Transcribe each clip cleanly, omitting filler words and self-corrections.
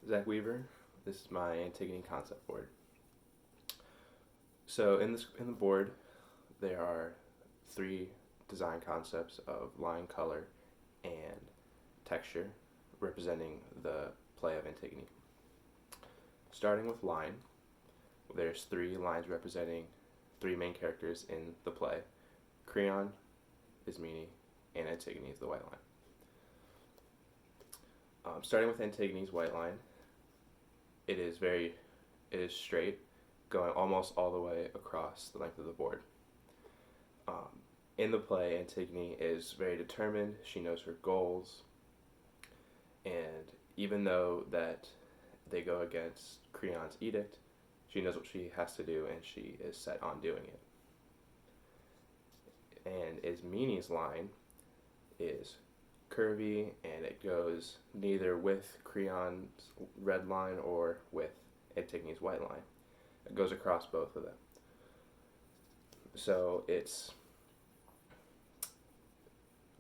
Zach Weaver. This is my Antigone concept board. So in the board, there are three design concepts of line, color, and texture, representing the play of Antigone. Starting with line, there's three lines representing three main characters in the play: Creon, Ismene, and Antigone is the white line. Starting with Antigone's white line, it is straight, going almost all the way across the length of the board. In the play, Antigone is very determined. She knows her goals, and even though that they go against Creon's edict, she knows what she has to do, and she is set on doing it. And Ismene's line is curvy, and it goes neither with Creon's red line or with Antigone's white line. It goes across both of them. So it's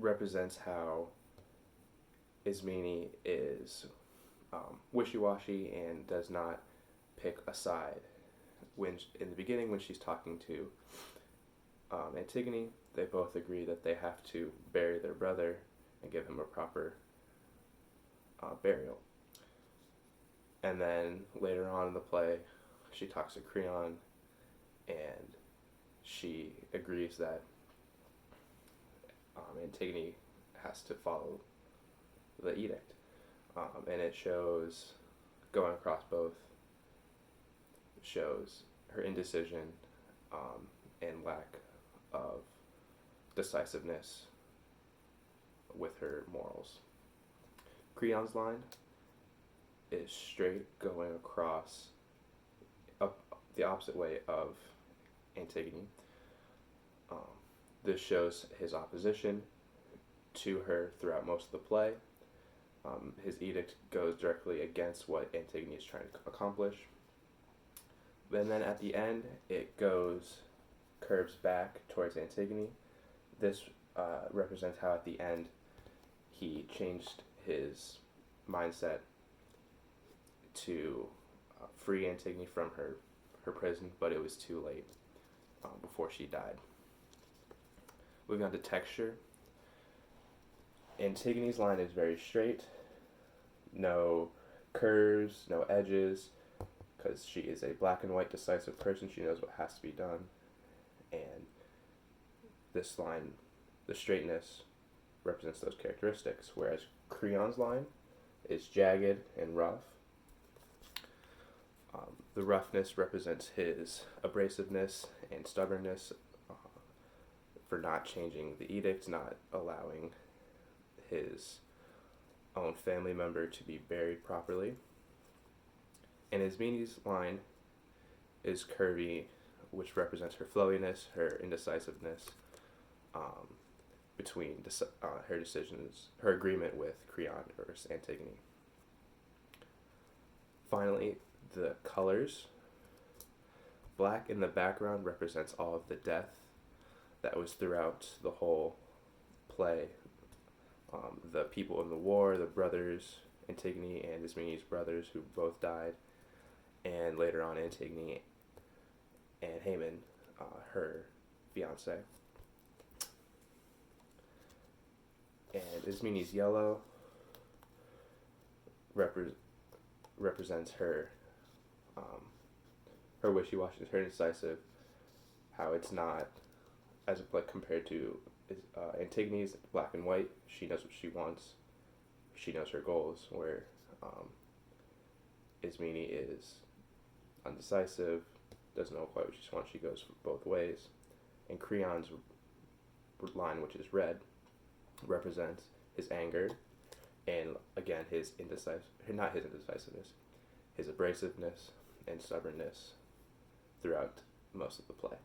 represents how Ismene is wishy-washy and does not pick a side. When in the beginning, when she's talking to Antigone, they both agree that they have to bury their brother and give him a proper burial. And then later on in the play, she talks to Creon, and she agrees that Antigone has to follow the edict. And it shows, going across both, shows her indecision and lack of decisiveness with her morals. Creon's line is straight, going across up the opposite way of Antigone. This shows his opposition to her throughout most of the play. His edict goes directly against what Antigone is trying to accomplish. And then at the end, it curves back towards Antigone. This represents how at the end he changed his mindset to free Antigone from her prison, but it was too late before she died. Moving on to texture. Antigone's line is very straight, no curves, no edges, because she is a black and white decisive person. She knows what has to be done. And this line, the straightness, represents those characteristics, whereas Creon's line is jagged and rough. The roughness represents his abrasiveness and stubbornness for not changing the edict, not allowing his own family member to be buried properly. And Ismene's line is curvy, which represents her flowiness, her indecisiveness between her decisions, her agreement with Creon versus Antigone. Finally, the colors. Black in the background represents all of the death that was throughout the whole play. The people in the war, the brothers, Antigone and Ismene's brothers, who both died, and later on Antigone and Haman, her fiance. And Ismene's yellow represents her wishy-washy, her indecisive, how it's not, as like compared to Antigone's black and white. She knows what she wants, she knows her goals, where Ismene is undecisive, doesn't know quite what she wants, she goes both ways. And Creon's line, which is red, represents his anger, and again his indecisiveness, his abrasiveness and stubbornness throughout most of the play.